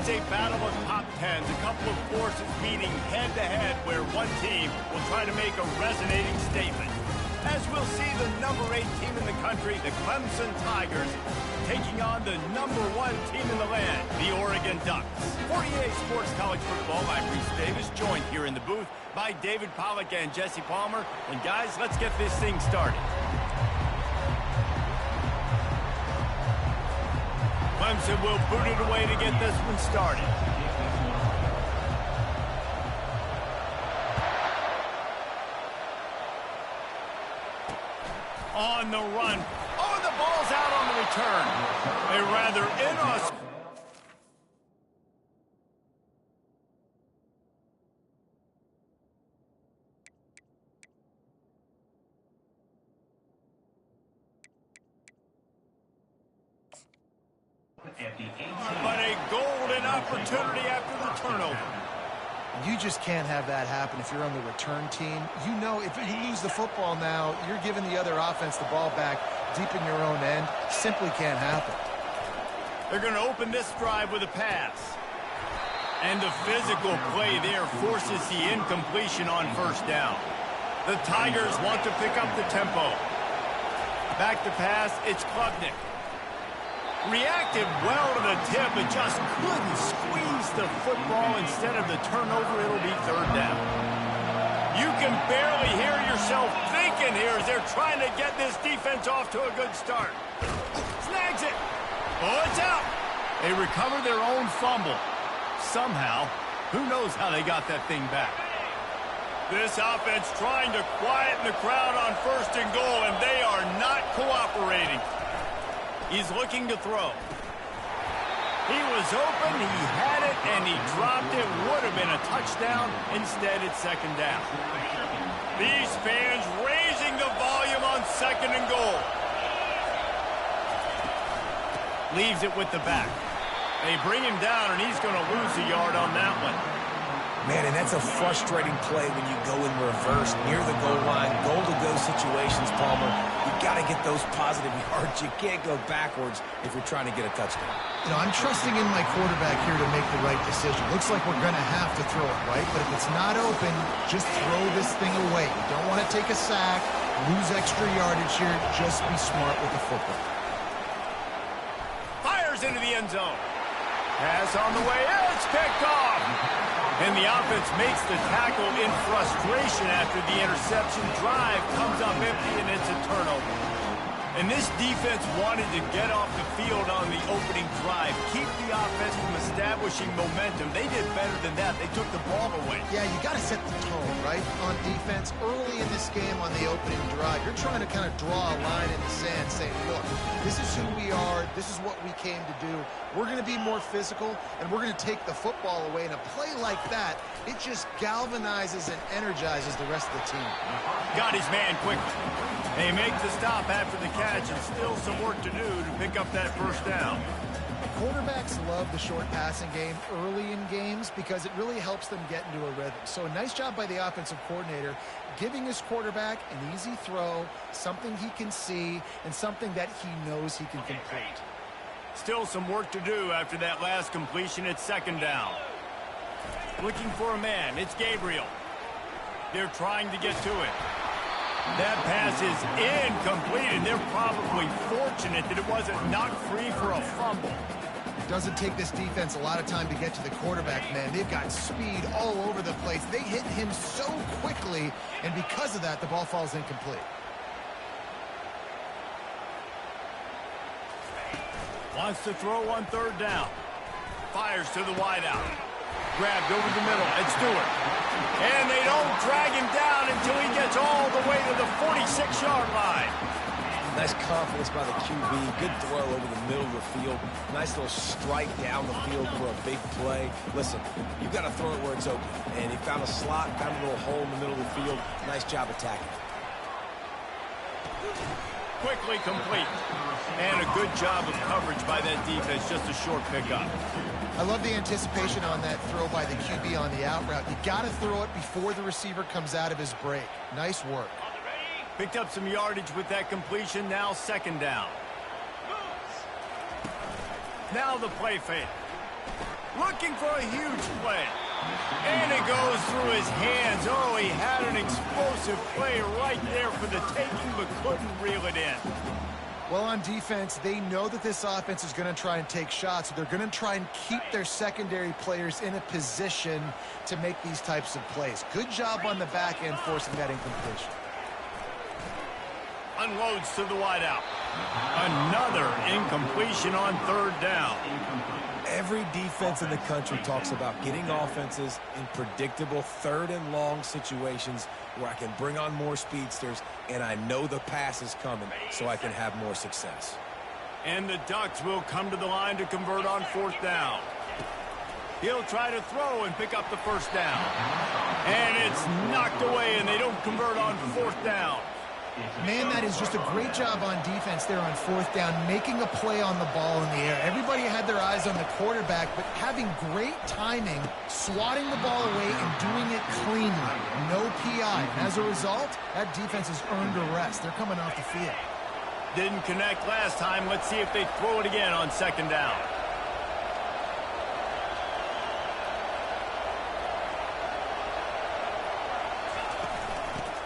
It's a battle of top tens, a couple of forces meeting head-to-head where one team will try to make a resonating statement. As we'll see the number 8 team in the country, the Clemson Tigers, taking on the number 1 team in the land, the Oregon Ducks. 48 Sports College Football, I'm Reese Davis, joined here in the booth by David Pollack and Jesse Palmer. And guys, let's get this thing started. Clemson will boot it away to get this one started. On the run. Oh, the ball's out on the return. A rather inauspicious. But a golden opportunity after the turnover. You just can't have that happen if you're on the return team. You know, if you lose the football now, you're giving the other offense the ball back deep in your own end. Simply can't happen. They're going to open this drive with a pass. And the physical play there forces the incompletion on first down. The Tigers want to pick up the tempo. Back to pass, it's Klubnik. Reacted well to the tip, but just couldn't squeeze the football. Instead of the turnover, it'll be third down. You can barely hear yourself thinking here as they're trying to get this defense off to a good start. Snags it. Oh, it's out. They recover their own fumble. Somehow, who knows how they got that thing back. This offense trying to quieten the crowd on first and goal, and they are not cooperating. He's looking to throw. He was open, he had it, and he dropped it. Would have been a touchdown. Instead, it's second down. These fans raising the volume on second and goal. Leaves it with the back. They bring him down, and he's going to lose a yard on that one. Man, and that's a frustrating play when you go in reverse near the goal line, goal-to-go situations, Palmer. You got to get those positive yards. You can't go backwards if you're trying to get a touchdown. You know, I'm trusting in my quarterback here to make the right decision. Looks like we're going to have to throw it, right? But if it's not open, just throw this thing away. You don't want to take a sack, lose extra yardage here. Just be smart with the football. Fires into the end zone. Pass on the way. It's picked off. And the offense makes the tackle in frustration after the interception. Drive comes up empty, and it's a turnover. And this defense wanted to get off the field on the opening drive, keep the offense from establishing momentum. They did better than that. They took the ball away. Yeah, you got to set the tone, right, on defense. Early in this game on the opening drive, you're trying to kind of draw a line in the sand saying, look, this is who we are. This is what we came to do. We're going to be more physical, and we're going to take the football away. And a play like that, it just galvanizes and energizes the rest of the team. Got his man quickly. They make the stop after the catch, and still some work to do to pick up that first down. Quarterbacks love the short passing game early in games because it really helps them get into a rhythm. So a nice job by the offensive coordinator giving his quarterback an easy throw, something he can see, and something that he knows he can complete. Still some work to do after that last completion. It's second down. Looking for a man. It's Gabriel. They're trying to get to it. That pass is incomplete, and they're probably fortunate that it wasn't knocked free for a fumble. It doesn't take this defense a lot of time to get to the quarterback, man. They've got speed all over the place. They hit him so quickly, and because of that, the ball falls incomplete. Wants to throw on third down. Fires to the wideout. Grabbed over the middle. It's Stewart. And they don't drag him down until he gets all the way to the 46-yard line. Nice confidence by the QB. Good throw over the middle of the field. Nice little strike down the field for a big play. Listen, you've got to throw it where it's open. And he found a slot, found a little hole in the middle of the field. Nice job attacking. Quickly complete. And a good job of coverage by that defense. Just a short pickup. I love the anticipation on that throw by the QB on the out route. You got to throw it before the receiver comes out of his break. Nice work. Picked up some yardage with that completion. Now second down. Now the play fake. looking for a huge play. And it goes through his hands. Oh, he had an explosive play right there for the taking, but couldn't reel it in. Well, on defense, they know that this offense is going to try and take shots. So they're going to try and keep their secondary players in a position to make these types of plays. Good job on the back end forcing that incompletion. Unloads to the wideout. Another incompletion on third down. Every defense in the country talks about getting offenses in predictable third and long situations where I can bring on more speedsters and I know the pass is coming so I can have more success. And the Ducks will come to the line to convert on fourth down. He'll try to throw and pick up the first down. And it's knocked away, and they don't convert on fourth down. Man, that is just a great job on defense there on fourth down, making a play on the ball in the air. Everybody had their eyes on the quarterback, but having great timing, swatting the ball away and doing it cleanly. No PI. And as a result, that defense has earned a rest. They're coming off the field. Didn't connect last time. Let's see if they throw it again on second down.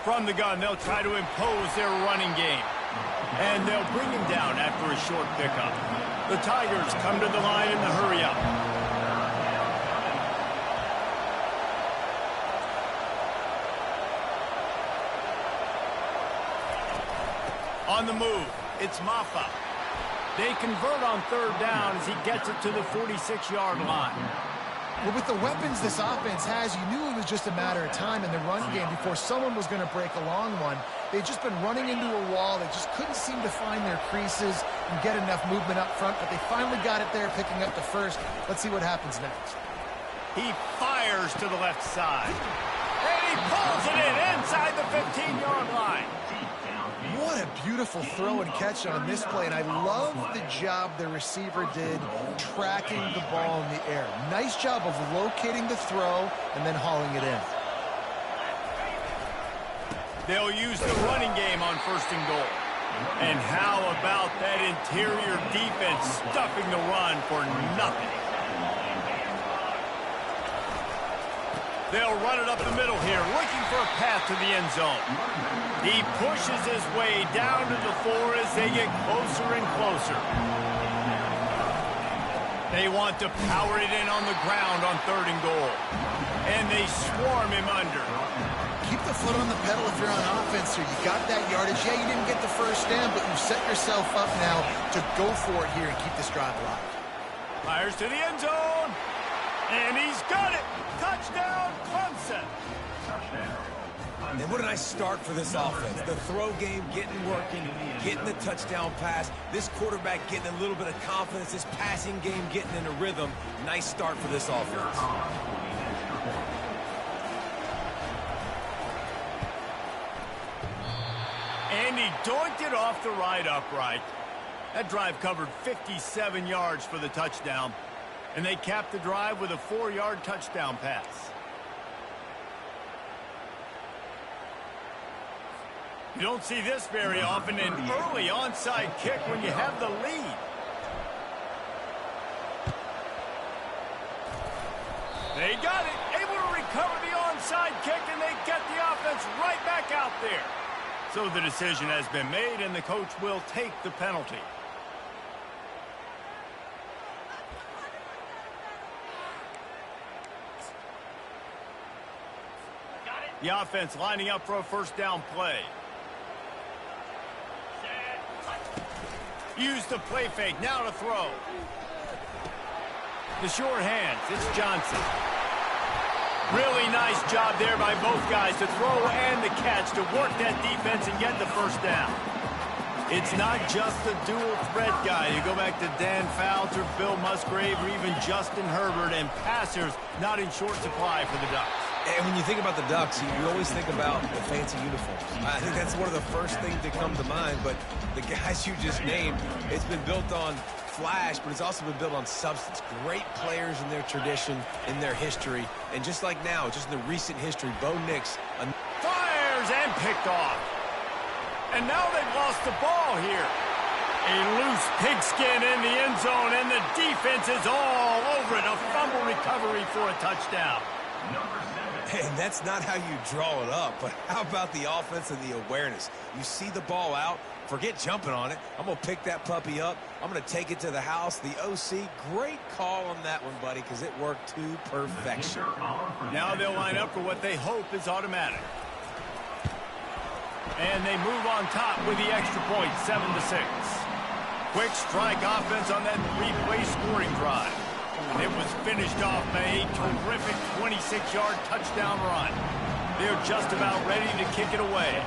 From the gun, they'll try to impose their running game. And they'll bring him down after a short pickup. The Tigers come to the line in the hurry-up. On the move, it's Maffa. They convert on third down as he gets it to the 46-yard line. Well, with the weapons this offense has, you knew it was just a matter of time in the run game before someone was going to break a long one. They've just been running into a wall. They just couldn't seem to find their creases and get enough movement up front, but they finally got it there, picking up the first. Let's see what happens next. He fires to the left side. And he pulls it in inside the 15-yard line. What a beautiful throw and catch on this play, and I love the job the receiver did tracking the ball in the air. Nice job of locating the throw and then hauling it in. They'll use the running game on first and goal. And how about that interior defense stuffing the run for nothing? They'll run it up the middle here, looking for a path to the end zone. He pushes his way down to the 4 as they get closer and closer. They want to power it in on the ground on third and goal. And they swarm him under. Keep the foot on the pedal if you're on offense here. You got that yardage. Yeah, you didn't get the first down, but you've set yourself up now to go for it here and keep this drive alive. Fires to the end zone. And he's got it. Touchdown, Clemson. And what a nice start for this offense. The throw game getting working, getting the touchdown pass. This quarterback getting a little bit of confidence. This passing game getting in a rhythm. Nice start for this offense. And he doinked it off the right upright. That drive covered 57 yards for the touchdown. And they capped the drive with a 4-yard touchdown pass. You don't see this very often, an early onside kick when you have the lead. They got it, able to recover the onside kick, and they get the offense right back out there. So the decision has been made, and the coach will take the penalty. The offense lining up for a first down play. Use the play fake, now to throw. The short hands, it's Johnson. Really nice job there by both guys to throw and the catch to work that defense and get the first down. It's not just a dual threat guy. You go back to Dan Fouts or Bill Musgrave or even Justin Herbert, and passers not in short supply for the Ducks. And when you think about the Ducks, you always think about the fancy uniforms. I think that's one of the first things that come to mind, but the guys you just named, it's been built on flash, but it's also been built on substance. Great players in their tradition, in their history, and just like now, just in the recent history, Bo Nix fires and picked off. And now they've lost the ball here. A loose pigskin in the end zone, and the defense is all over favorite, a fumble recovery for a touchdown. And that's not how you draw it up, but how about the offense and the awareness? You see the ball out, forget jumping on it. I'm going to pick that puppy up. I'm going to take it to the house. The OC, great call on that one, buddy, because it worked to perfection. Now they'll line up for what they hope is automatic. And they move on top with the extra point, 7-6. Quick strike offense on that three-play scoring drive. And it was finished off by a terrific 26-yard touchdown run. They're just about ready to kick it away.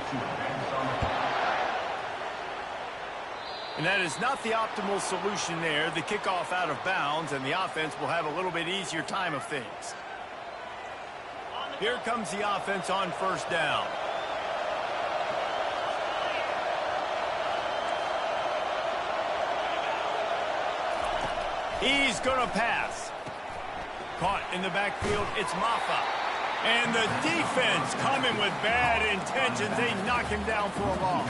And that is not the optimal solution there. The kickoff out of bounds, and the offense will have a little bit easier time of things. Here comes the offense on first down. He's going to pass. Caught in the backfield, it's Maffa. And the defense coming with bad intentions. They knock him down for a loss.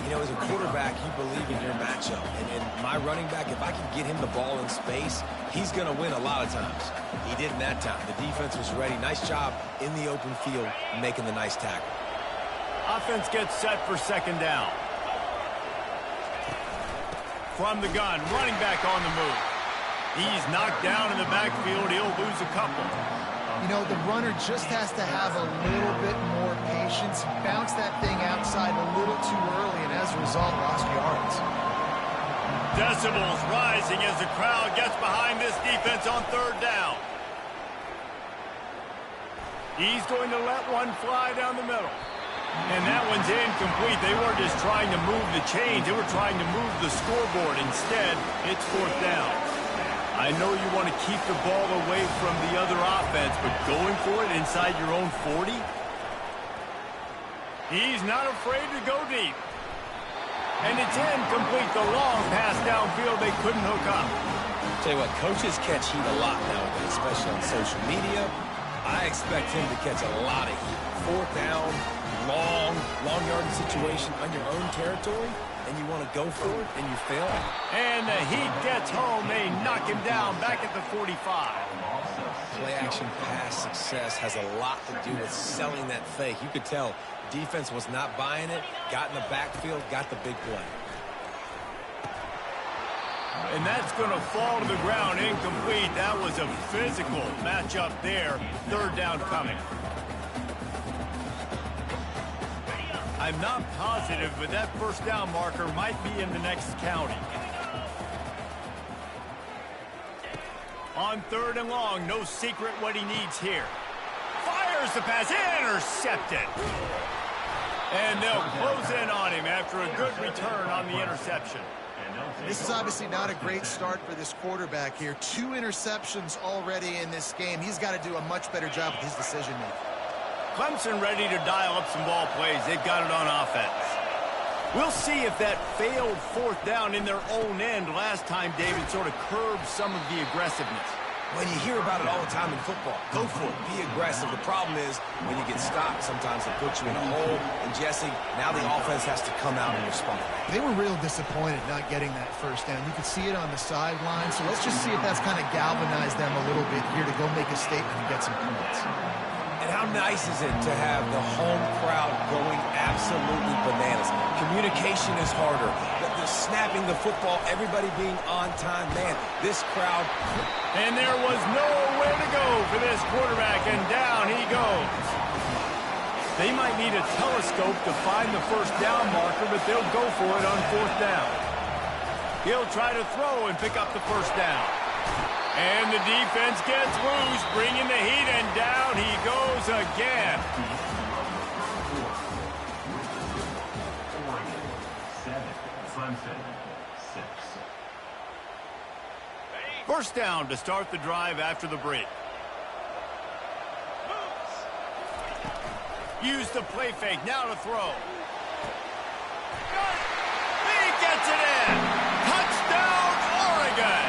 You know, as a quarterback, you believe in your matchup. And my running back, if I can get him the ball in space, he's going to win a lot of times. He didn't that time. The defense was ready. Nice job in the open field making the nice tackle. Offense gets set for second down. From the gun, running back on the move. He's knocked down in the backfield. He'll lose a couple. You know, the runner just has to have a little bit more patience. He bounced that thing outside a little too early, and as a result, lost yards. Decibels rising as the crowd gets behind this defense on third down. He's going to let one fly down the middle. And that one's incomplete. They weren't just trying to move the chains. They were trying to move the scoreboard. Instead, it's fourth down. I know you want to keep the ball away from the other offense, but going for it inside your own 40? He's not afraid to go deep. And it's incomplete. The long pass downfield, they couldn't hook up. Tell you what, coaches catch heat a lot nowadays, especially on social media. I expect him to catch a lot of heat. Fourth down, long yardage situation on your own territory, and you want to go for it, and you fail. And the heat gets home. They knock him down back at the 45. Play-action pass success has a lot to do with selling that fake. You could tell defense was not buying it, got in the backfield, got the big play. And that's going to fall to the ground incomplete. That was a physical matchup there. Third down coming. I'm not positive, but that first down marker might be in the next county. On third and long, no secret what he needs here. Fires the pass, intercepted. And they'll close in on him after a good return on the interception. This is obviously not a great start for this quarterback here. 2 interceptions already in this game. He's got to do a much better job with his decision-making. Clemson ready to dial up some ball plays. They've got it on offense. We'll see if that failed fourth down in their own end last time, David, sort of curbed some of the aggressiveness. Well, you hear about it all the time in football. Go for it. Be aggressive. The problem is when you get stopped, sometimes it puts you in a hole. And, Jesse, now the offense has to come out and respond. They were real disappointed not getting that first down. You could see it on the sideline. So let's just see if that's kind of galvanized them a little bit here to go make a statement and get some points. And how nice is it to have the home crowd going absolutely bananas? Communication is harder. The snapping the football, everybody being on time. Man, this crowd. And there was nowhere to go for this quarterback, and down he goes. They might need a telescope to find the first down marker, but they'll go for it on fourth down. He'll try to throw and pick up the first down. And the defense gets loose, bringing the heat, and down he goes again. First down to start the drive after the break. Use the play fake, now to throw. He gets it in! Touchdown, Oregon!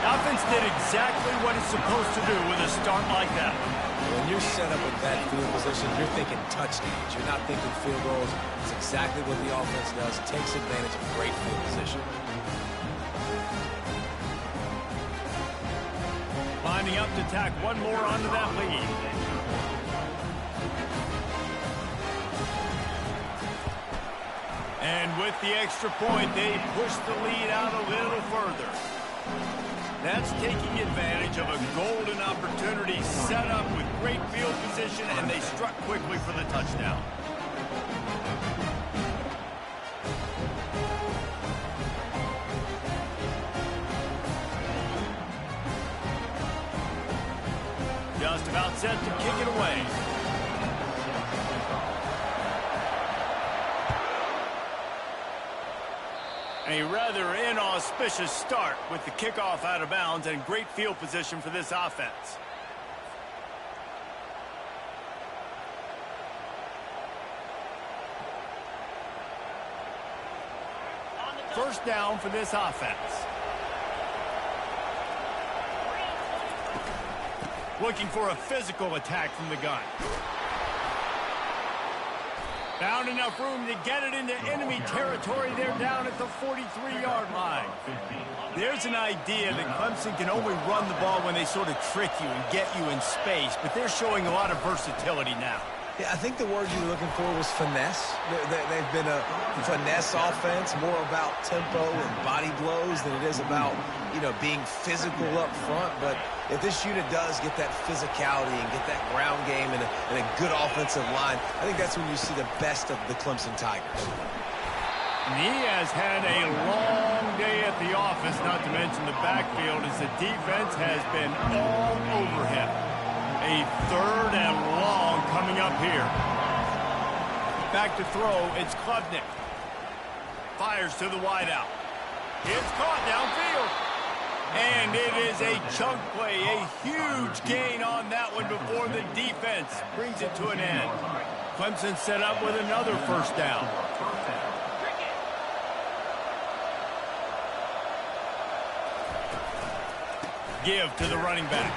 The offense did exactly what it's supposed to do with a start like that. When you're set up in that field position, you're thinking touchdowns. You're not thinking field goals. It's exactly what the offense does. Takes advantage of great field position. Lining up to tack one more onto that lead. And with the extra point, they push the lead out a little further. That's taking advantage of a golden opportunity set up with great field position, and they struck quickly for the touchdown. Just about set to kick it away. A rather inauspicious start with the kickoff out of bounds and great field position for this offense. First down for this offense. Looking for a physical attack from the gun. Found enough room to get it into enemy territory. They're down at the 43-yard line. There's an idea that Clemson can only run the ball when they sort of trick you and get you in space, but they're showing a lot of versatility now. Yeah, I think the word you were looking for was finesse. They've been a finesse offense, more about tempo and body blows than it is about, being physical up front. But if this unit does get that physicality and get that ground game and a good offensive line, I think that's when you see the best of the Clemson Tigers. And he has had a long day at the office, not to mention the backfield, as the defense has been all over him. A third and long coming up here. Back to throw, it's Klubnik. Fires to the wideout. It's caught downfield. And it is a chunk play, a huge gain on that one before the defense brings it to an end. Clemson set up with another first down. Give to the running back.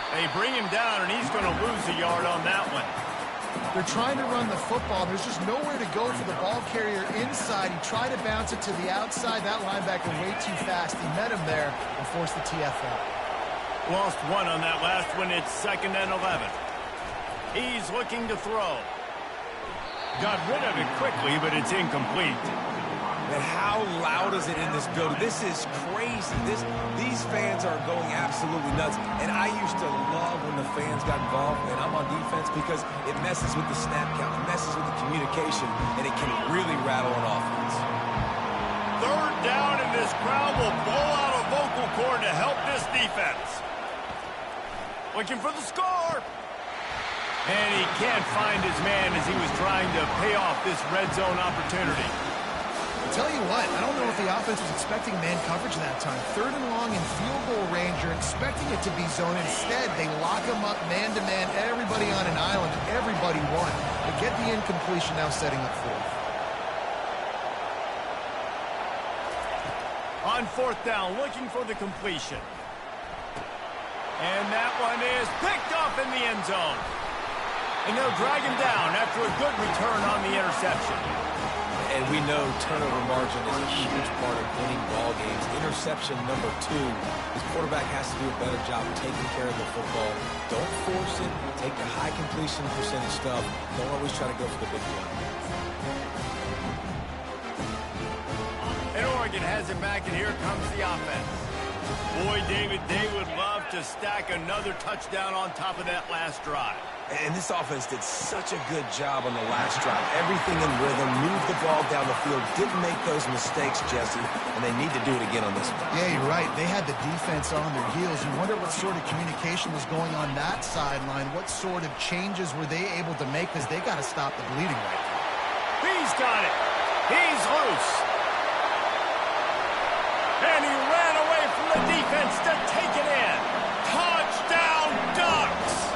They bring him down, and he's going to lose a yard on that one. They're trying to run the football. There's just nowhere to go for the ball carrier inside. He tried to bounce it to the outside. That linebacker way too fast. He met him there and forced the TFL. Lost one on that last one. It's 2nd and 11. He's looking to throw. Got rid of it quickly, but it's incomplete. And how loud is it in this building? This is crazy. These fans are going absolutely nuts. And I used to love when the fans got involved, and I'm on defense, because it messes with the snap count, it messes with the communication, and it can really rattle an offense. Third down, and this crowd will blow out a vocal cord to help this defense. Looking for the score. And he can't find his man as he was trying to pay off this red zone opportunity. Tell you what, I don't know if the offense was expecting man coverage that time. 3rd and long in field goal range, you're expecting it to be zone. Instead, they lock him up man-to-man, everybody on an island, everybody won. They get the incompletion, now setting up 4th. On 4th down, looking for the completion. And that one is picked off in the end zone. And they'll drag him down after a good return on the interception. And we know turnover margin is a huge part of winning ball games. Interception number 2. This quarterback has to do a better job of taking care of the football. Don't force it. Take the high completion percentage stuff. Don't always try to go for the big play. And Oregon has it back, and here comes the offense. Boy, David, they would love to stack another touchdown on top of that last drive. And this offense did such a good job on the last drive. Everything in rhythm, moved the ball down the field, didn't make those mistakes, Jesse, and they need to do it again on this one. Yeah, you're right. They had the defense on their heels. You wonder what sort of communication was going on that sideline. What sort of changes were they able to make, because they got to stop the bleeding right now. He's got it. He's loose. And he ran away from the defense to take it in. Touchdown, Ducks!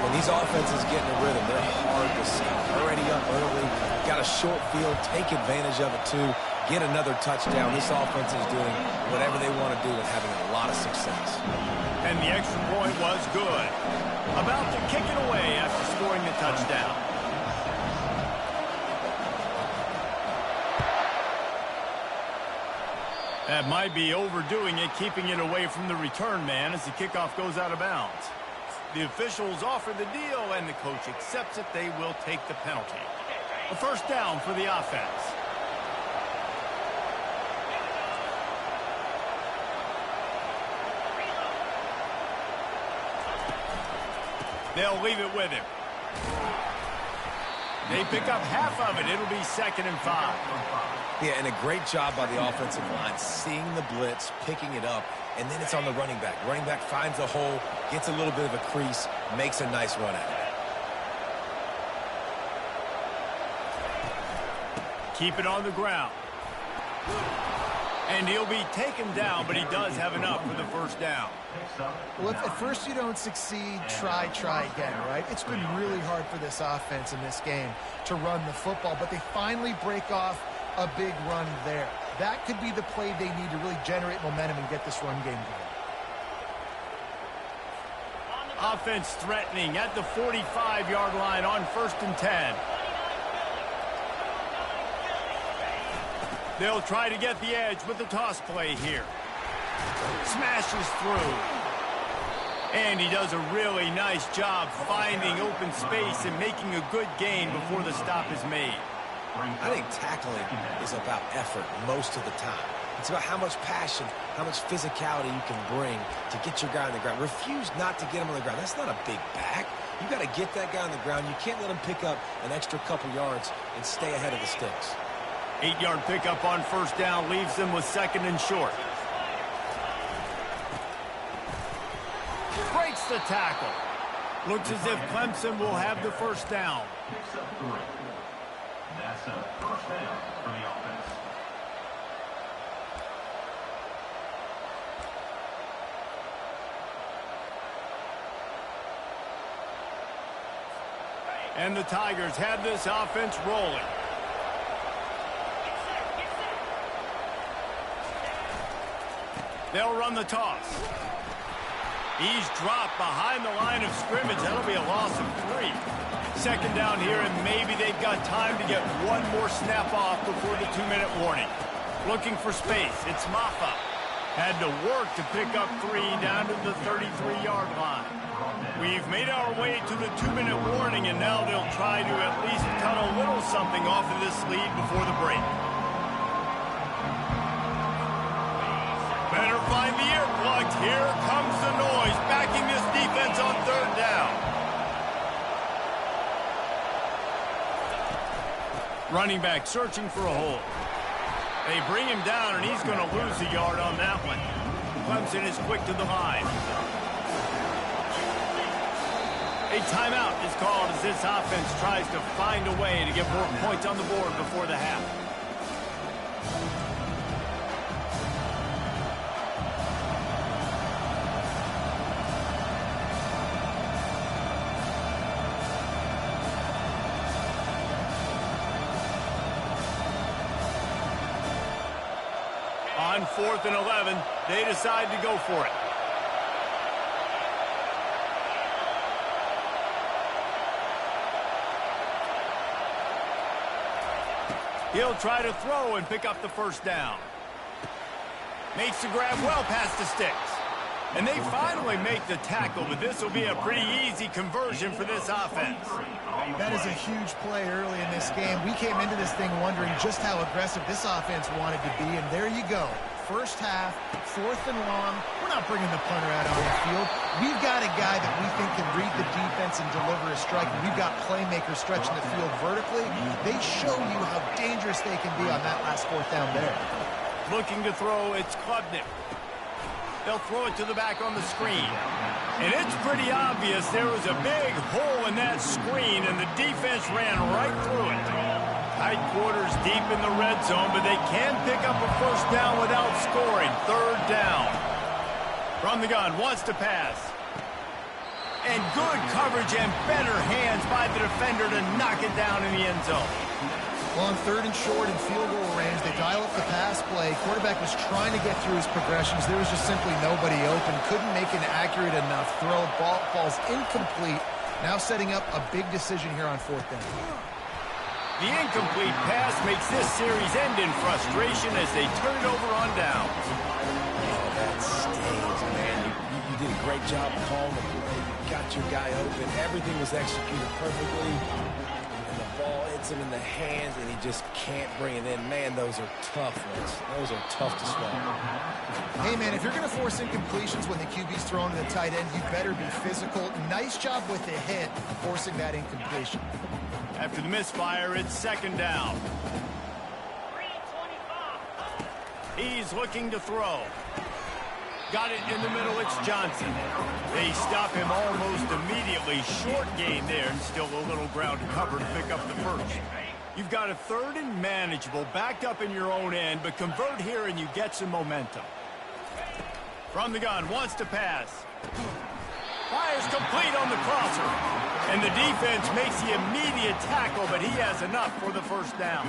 When these offenses get in a rhythm, they're hard to stop. Already up early, got a short field, take advantage of it too, get another touchdown. This offense is doing whatever they want to do and having a lot of success. And the extra point was good. About to kick it away after scoring the touchdown. That might be overdoing it, keeping it away from the return man as the kickoff goes out of bounds. The officials offer the deal, and the coach accepts it. They will take the penalty. A first down for the offense. They'll leave it with him. They pick up half of it. It'll be 2nd and 5. Yeah, and a great job by the offensive line, seeing the blitz, picking it up, and then it's on the running back. Running back finds a hole, gets a little bit of a crease, makes a nice run at it. Keep it on the ground. And he'll be taken down, but he does have enough for the first down. Well, if at first you don't succeed, try again, right? It's been really hard for this offense in this game to run the football, but they finally break off a big run there. That could be the play they need to really generate momentum and get this run game going. Offense threatening at the 45-yard line on 1st and 10. They'll try to get the edge with the toss play here. Smashes through. And he does a really nice job finding open space and making a good gain before the stop is made. I think tackling is about effort most of the time. It's about how much passion, how much physicality you can bring to get your guy on the ground. Refuse not to get him on the ground. That's not a big back. You got to get that guy on the ground. You can't let him pick up an extra couple yards and stay ahead of the sticks. 8-yard pickup on 1st down leaves them with 2nd and short. Breaks the tackle. Looks as if Clemson will have the first down. That's a first down for the offense. And the Tigers have this offense rolling. They'll run the toss. He's dropped behind the line of scrimmage. That'll be a loss of 3. 2nd down here, and maybe they've got time to get one more snap off before the 2-minute warning. Looking for space. It's Maffa. Had to work to pick up 3 down to the 33-yard line. We've made our way to the 2-minute warning, and now they'll try to at least cut a little something off of this lead before the break. Better find the earplugs. Here comes the noise, backing this defense on 3rd down. Running back searching for a hole. They bring him down, and he's going to lose a yard on that one. Clemson is quick to the line. A timeout is called as this offense tries to find a way to get more points on the board before the half. On 4th and 11, they decide to go for it. He'll try to throw and pick up the first down. Makes the grab well past the sticks. And they finally make the tackle, but this will be a pretty easy conversion for this offense. That is a huge play early in this game. We came into this thing wondering just how aggressive this offense wanted to be, and there you go. First half, 4th and long. We're not bringing the punter out on the field. We've got a guy that we think can read the defense and deliver a strike. We've got playmakers stretching the field vertically. They show you how dangerous they can be on that last 4th down there. Looking to throw, it's Klubnik. They'll throw it to the back on the screen. And it's pretty obvious there was a big hole in that screen, and the defense ran right through it. Tight quarters deep in the red zone, but they can pick up a first down without scoring. 3rd down. From the gun, wants to pass. And good coverage and better hands by the defender to knock it down in the end zone. Well, on 3rd and short in field goal range, they dial up the pass play. Quarterback was trying to get through his progressions. There was just simply nobody open. Couldn't make an accurate enough throw. Ball falls incomplete. Now setting up a big decision here on 4th down. The incomplete pass makes this series end in frustration as they turn it over on downs. Oh, that stings, man. You did a great job calling the play. You got your guy open. Everything was executed perfectly. And the ball hits him in the hands, and he just can't bring it in. Man, those are tough ones. Those are tough to swallow. Hey, man, if you're going to force incompletions when the QB's throwing to the tight end, you better be physical. Nice job with the hit, forcing that incompletion. After the misfire, it's second down. He's looking to throw. Got it in the middle, it's Johnson. They stop him almost immediately. Short gain there, and still a little ground to cover to pick up the first. You've got a third and manageable, backed up in your own end, but convert here and you get some momentum. From the gun, wants to pass. Fires complete on the crosser. And the defense makes the immediate tackle, but he has enough for the first down.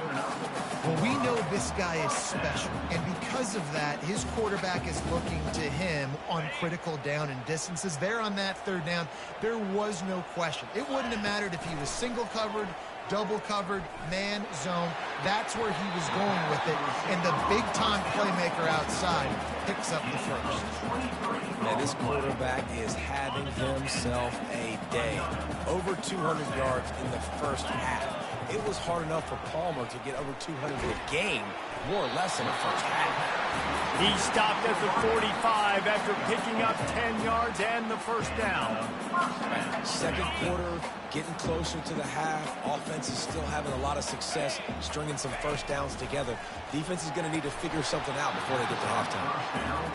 Well, we know this guy is special, and because of that, his quarterback is looking to him on critical down and distances. There on that third down, there was no question. It wouldn't have mattered if he was single covered, double covered, man, zone. That's where he was going with it, and the big-time playmaker outside picks up the first. Man, this quarterback is having himself a day. Over 200 yards in the first half. It was hard enough for Palmer to get over 200 a game, more or less in the first half. He stopped at the 45 after picking up 10 yards and the first down. Second quarter, getting closer to the half. Offense is still having a lot of success stringing some first downs together. Defense is going to need to figure something out before they get to halftime.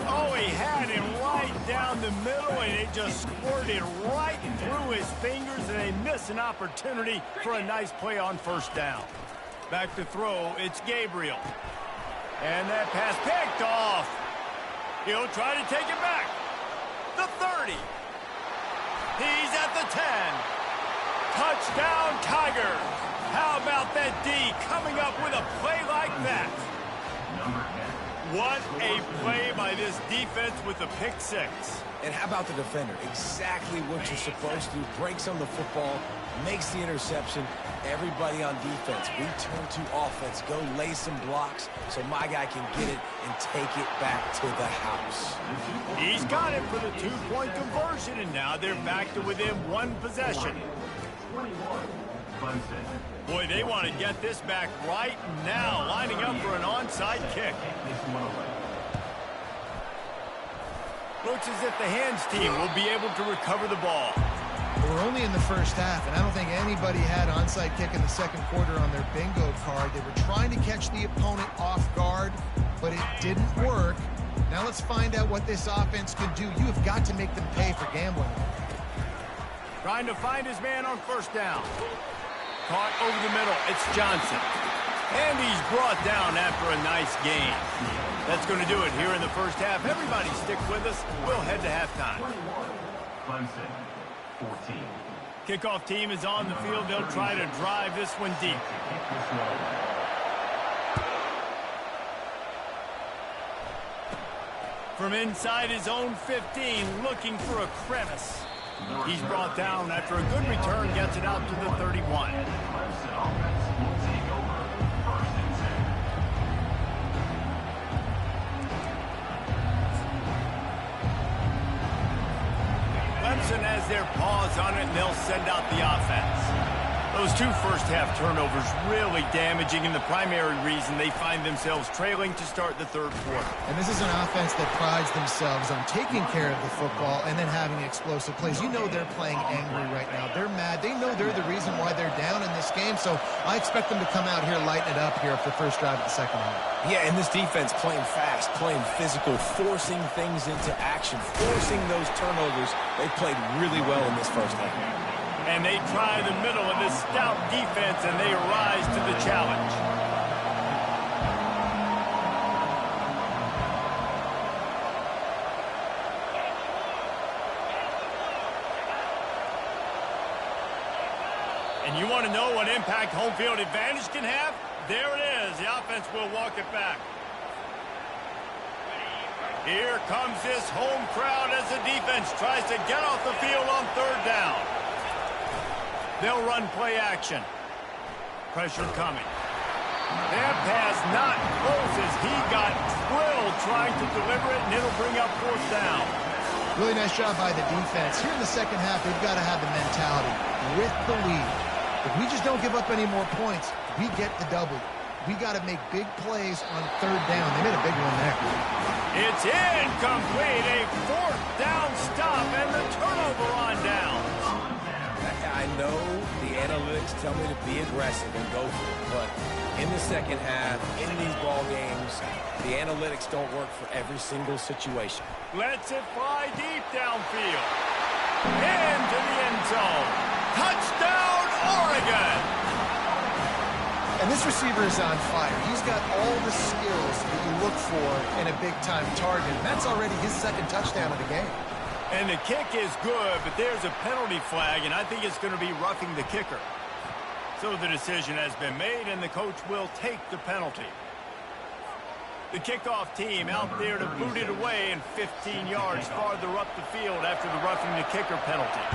Oh, he had him right down the middle, and it just squirted right through his fingers, and they miss an opportunity for a nice play on first down. Back to throw, it's Gabriel. And that pass picked off. He'll try to take it back. The 30. He's at the 10. Touchdown, Tigers. How about that D coming up with a play like that? What a play by this defense with the pick six. And how about the defender? Exactly what you're supposed to do. Breaks on the football, makes the interception. Everybody on defense, we turn to offense. Go lay some blocks so my guy can get it and take it back to the house. He's got it for the two-point conversion, and now they're back to within one possession. 21, Clemson. Boy, they want to get this back right now, lining up for an onside kick. Looks as if the hands team will be able to recover the ball. We're only in the first half, and I don't think anybody had onside kick in the second quarter on their bingo card. They were trying to catch the opponent off guard, but it didn't work. Now let's find out what this offense can do. You have got to make them pay for gambling. Trying to find his man on first down. Caught over the middle. It's Johnson. And he's brought down after a nice gain. That's going to do it here in the first half. Everybody stick with us. We'll head to halftime. 21, Clemson, 14. Kickoff team is on the field. They'll try to drive this one deep. From inside his own 15, looking for a crevice. He's brought down after a good return, gets it out to the 31. Clemson offense will take over first and 10. Clemson has their paws on it, and they'll send out the offense. Those two first-half turnovers really damaging, and the primary reason they find themselves trailing to start the third quarter. And this is an offense that prides themselves on taking care of the football and then having explosive plays. You know they're playing angry right now. They're mad. They know they're the reason why they're down in this game, so I expect them to come out here, lighten it up here for the first drive of the second half. Yeah, and this defense playing fast, playing physical, forcing things into action, forcing those turnovers. They played really well in this first half. And they try the middle of this stout defense, and they rise to the challenge. And you want to know what impact home field advantage can have? There it is. The offense will walk it back. Here comes this home crowd as the defense tries to get off the field on third down. They'll run play action. Pressure coming. That pass not close as he got drilled trying to deliver it, and it'll bring up fourth down. Really nice job by the defense. Here in the second half, they've got to have the mentality with the lead. If we just don't give up any more points, we get the W. We got to make big plays on third down. They made a big one there. It's incomplete. A fourth down stop and the turnover on down. I know the analytics tell me to be aggressive and go for it, but in the second half, in these ball games, the analytics don't work for every single situation. Lets it fly deep downfield. Into the end zone. Touchdown, Oregon! And this receiver is on fire. He's got all the skills that you look for in a big-time target. And that's already his second touchdown of the game. And the kick is good, but there's a penalty flag, and I think it's going to be roughing the kicker. So the decision has been made, and the coach will take the penalty. The kickoff team out there to boot it away and 15 yards farther up the field after the roughing the kicker penalty.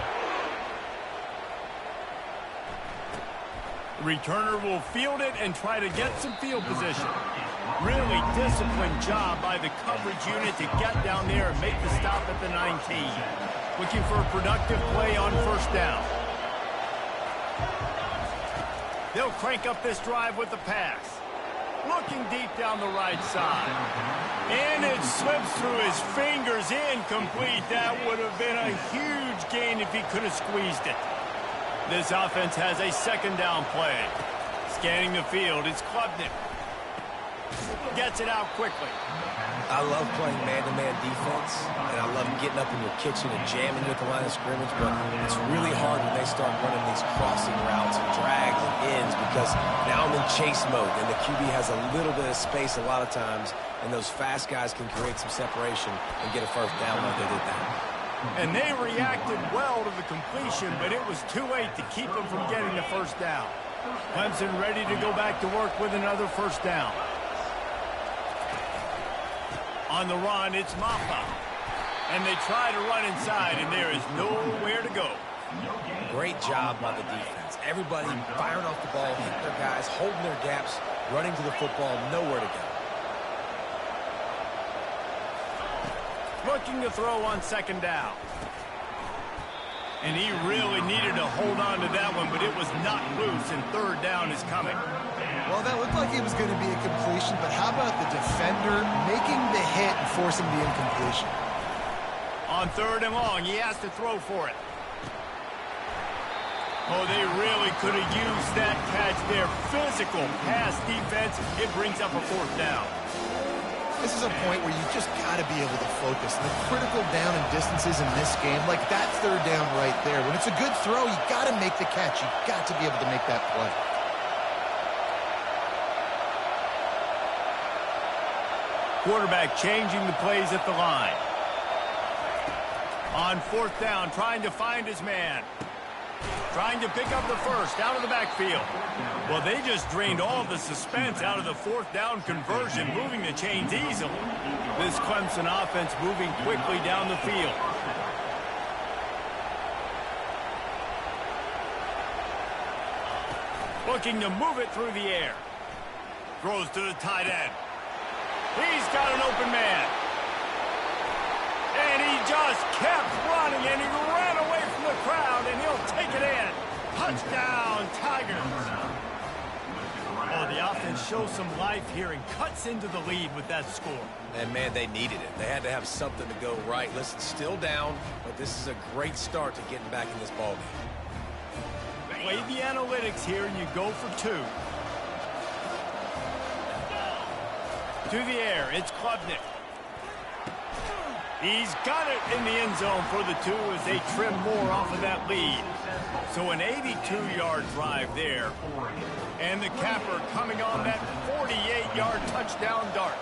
The returner will field it and try to get some field position. Really disciplined job by the coverage unit to get down there and make the stop at the 19. Looking for a productive play on first down. They'll crank up this drive with the pass. Looking deep down the right side. And it slips through his fingers, incomplete. That would have been a huge gain if he could have squeezed it. This offense has a second down play. Scanning the field, it's Klubnik. Gets it out quickly. I love playing man-to-man defense, and I love getting up in your kitchen and jamming you at the line of scrimmage, but it's really hard when they start running these crossing routes and drags and ends because now I'm in chase mode, and the QB has a little bit of space a lot of times, and those fast guys can create some separation and get a first down like they did that. And they reacted well to the completion, but it was too late to keep them from getting the first down. Clemson ready to go back to work with another first down. On the run, it's Mappa. And they try to run inside, and there is nowhere to go. Great job by the defense. Everybody firing off the ball, hitting their guys, holding their gaps, running to the football, nowhere to go. Looking to throw on second down. And he really needed to hold on to that one, but it was not loose, and third down is coming. Well, that looked like it was going to be a completion, but how about the defender making the hit and forcing the incompletion? On third and long, he has to throw for it. Oh, they really could have used that catch there. Physical pass defense. It brings up a fourth down. This is a point where you just got to be able to focus. The critical down and distances in this game, like that third down right there. When it's a good throw, you got to make the catch. You got to be able to make that play. Quarterback changing the plays at the line. On fourth down, trying to find his man. Trying to pick up the first out of the backfield. Well, they just drained all the suspense out of the fourth down conversion, moving the chains easily. This Clemson offense moving quickly down the field. Looking to move it through the air. Throws to the tight end. He's got an open man. And he just kept running, and he ran away from the crowd, and he'll take it in. Touchdown, Tigers. Oh, the offense shows some life here and cuts into the lead with that score. And, man, they needed it. They had to have something to go right. Listen, still down, but this is a great start to getting back in this ballgame. Play the analytics here, and you go for two. To the air, it's Klubnik. He's got it in the end zone for the two as they trim more off of that lead. So an 82-yard drive there. And the capper coming on that 48-yard touchdown dart.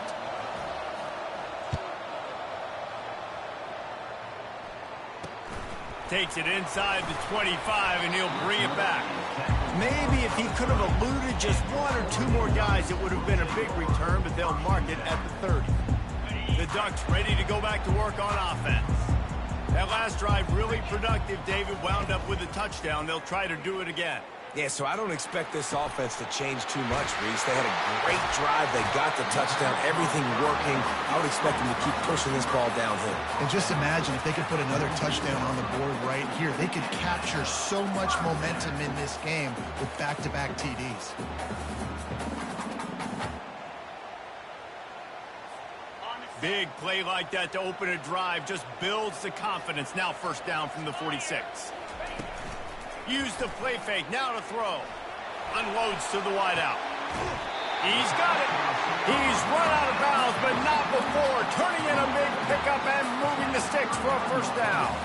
Takes it inside the 25, and he'll bring it back. Maybe if he could have eluded just one or two more guys, it would have been a big return, but they'll mark it at the 30. The Ducks ready to go back to work on offense. That last drive really productive. David wound up with a touchdown. They'll try to do it again. Yeah, so I don't expect this offense to change too much, Reese. They had a great drive. They got the touchdown, everything working. I would expect them to keep pushing this ball downhill. And just imagine if they could put another touchdown on the board right here. They could capture so much momentum in this game with back-to-back TDs. Big play like that to open a drive just builds the confidence. Now first down from the 46. Use the play fake, now to throw. Unloads to the wideout. He's got it. He's run out of bounds, but not before. Turning in a big pickup and moving the sticks for a first down.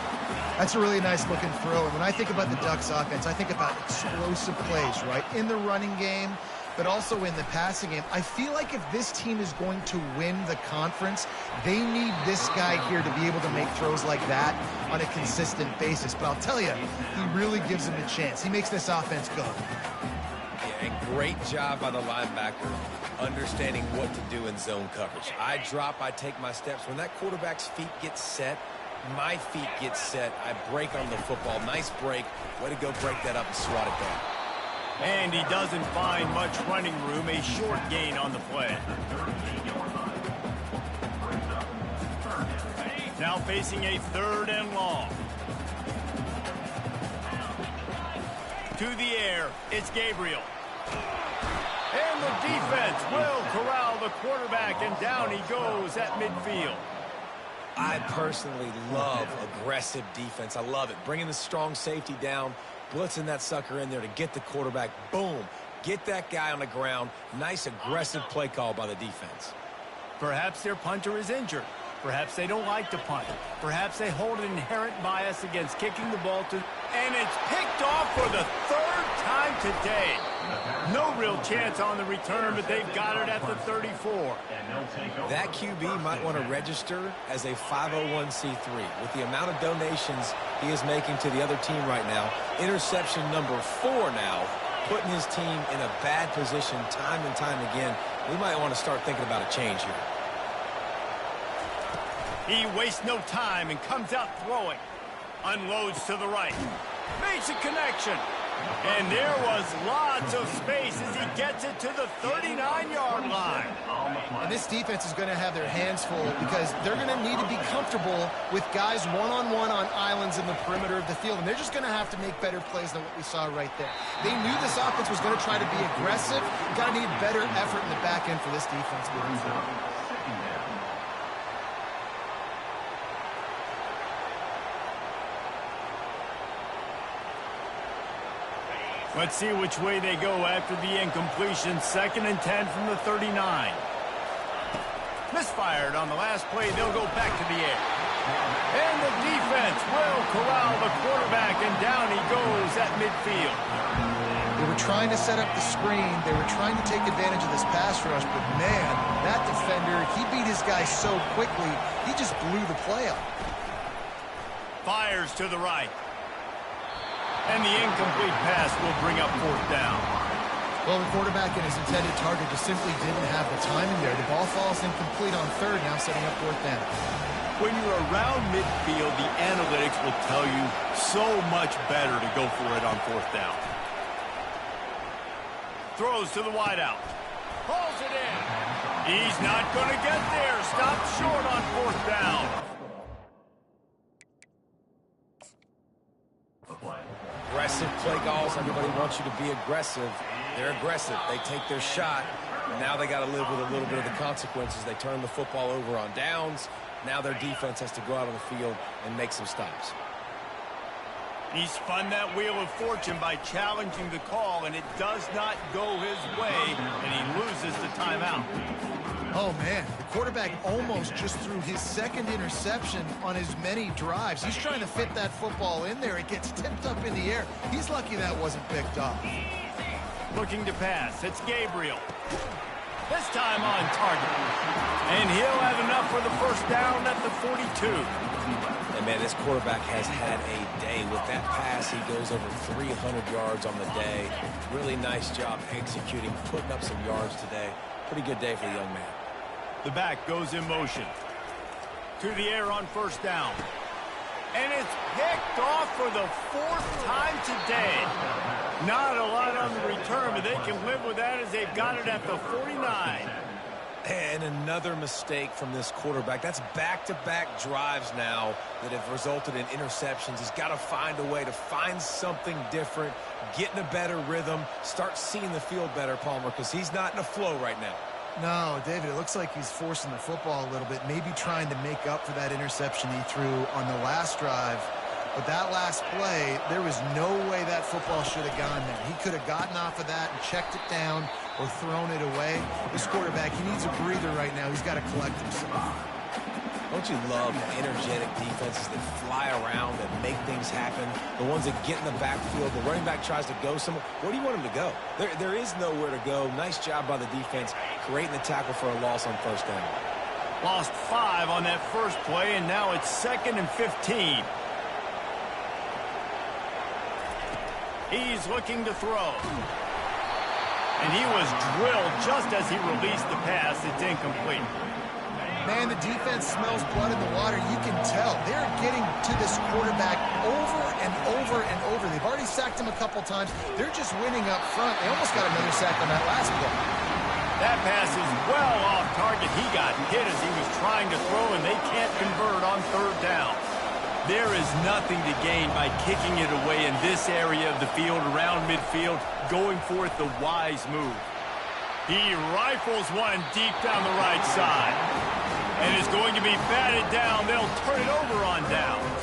That's a really nice looking throw. And when I think about the Ducks offense, I think about explosive plays, right? In the running game, but also in the passing game. I feel like if this team is going to win the conference, they need this guy here to be able to make throws like that on a consistent basis. But I'll tell you, he really gives them a chance. He makes this offense go. Yeah, a great job by the linebacker understanding what to do in zone coverage. I drop, I take my steps. When that quarterback's feet get set, my feet get set. I break on the football. Nice break. Way to go break that up and swat it down. And he doesn't find much running room. A short gain on the play. Now facing a 3rd and long. To the air, it's Gabriel. And the defense will corral the quarterback, and down he goes at midfield. I personally love aggressive defense. I love it. Bringing the strong safety down, blitzing that sucker in there to get the quarterback. Boom. Get that guy on the ground. Nice aggressive play call by the defense. Perhaps their punter is injured. Perhaps they don't like to punt. Perhaps they hold an inherent bias against kicking the ball to... And it's picked off for the 3rd time today. No real chance on the return, but they've got it at the 34. That QB might want to register as a 501c3. With the amount of donations he is making to the other team right now, interception number 4 now, putting his team in a bad position time and time again. We might want to start thinking about a change here. He wastes no time and comes out throwing. Unloads to the right. Makes a connection. And there was lots of space as he gets it to the 39-yard line. And this defense is going to have their hands full because they're going to need to be comfortable with guys one-on-one on islands in the perimeter of the field. And they're just going to have to make better plays than what we saw right there. They knew this offense was going to try to be aggressive. You've got to need better effort in the back end for this defense moving forward. Let's see which way they go after the incompletion. 2nd and 10 from the 39. Misfired on the last play. They'll go back to the air. And the defense will corral the quarterback, and down he goes at midfield. They were trying to set up the screen. They were trying to take advantage of this pass rush, but man, that defender, he beat his guy so quickly, he just blew the play up. Fires to the right. And the incomplete pass will bring up 4th down. Well, the quarterback and his intended target just simply didn't have the timing there. The ball falls incomplete on 3rd, now setting up 4th down. When you're around midfield, the analytics will tell you so much better to go for it on 4th down. Throws to the wideout. Pulls it in. He's not going to get there. Stopped short on 4th down. Aggressive play calls. Everybody wants you to be aggressive. They're aggressive. They take their shot. Now they got to live with a little bit of the consequences. They turn the football over on downs. Now their defense has to go out on the field and make some stops. He spun that wheel of fortune by challenging the call, and it does not go his way, and he loses the timeout. Oh, man, the quarterback almost just threw his 2nd interception on as many drives. He's trying to fit that football in there. It gets tipped up in the air. He's lucky that wasn't picked up. Looking to pass. It's Gabriel. This time on target. And he'll have enough for the first down at the 42. And, man, this quarterback has had a day. With that pass, he goes over 300 yards on the day. Really nice job executing, putting up some yards today. Pretty good day for the young man. The back goes in motion. To the air on 1st down. And it's picked picked off for the 4th time today. Not a lot on the return, but they can live with that as they've got it at the 49. And another mistake from this quarterback. That's back-to-back drives now that have resulted in interceptions. He's got to find a way to find something different, get in a better rhythm, start seeing the field better, Palmer, because he's not in a flow right now. No, David, it looks like he's forcing the football a little bit, maybe trying to make up for that interception he threw on the last drive. But that last play, there was no way that football should have gone there. He could have gotten off of that and checked it down or thrown it away. This quarterback, he needs a breather right now. He's got to collect himself. Don't you love energetic defenses that fly around, that make things happen? The ones that get in the backfield, the running back tries to go somewhere. Where do you want him to go? There is nowhere to go. Nice job by the defense, creating the tackle for a loss on first down. Lost 5 on that first play, and now it's 2nd and 15. He's looking to throw. And he was drilled just as he released the pass. It's incomplete. Man, the defense smells blood in the water. You can tell. They're getting to this quarterback over and over and over. They've already sacked him a couple times. They're just winning up front. They almost got another sack on that last play. That pass is well off target. He got hit as he was trying to throw, and they can't convert on 3rd down. There is nothing to gain by kicking it away in this area of the field, around midfield, going for it the wise move. He rifles one deep down the right side. And is going to be batted down. They'll turn it over on downs.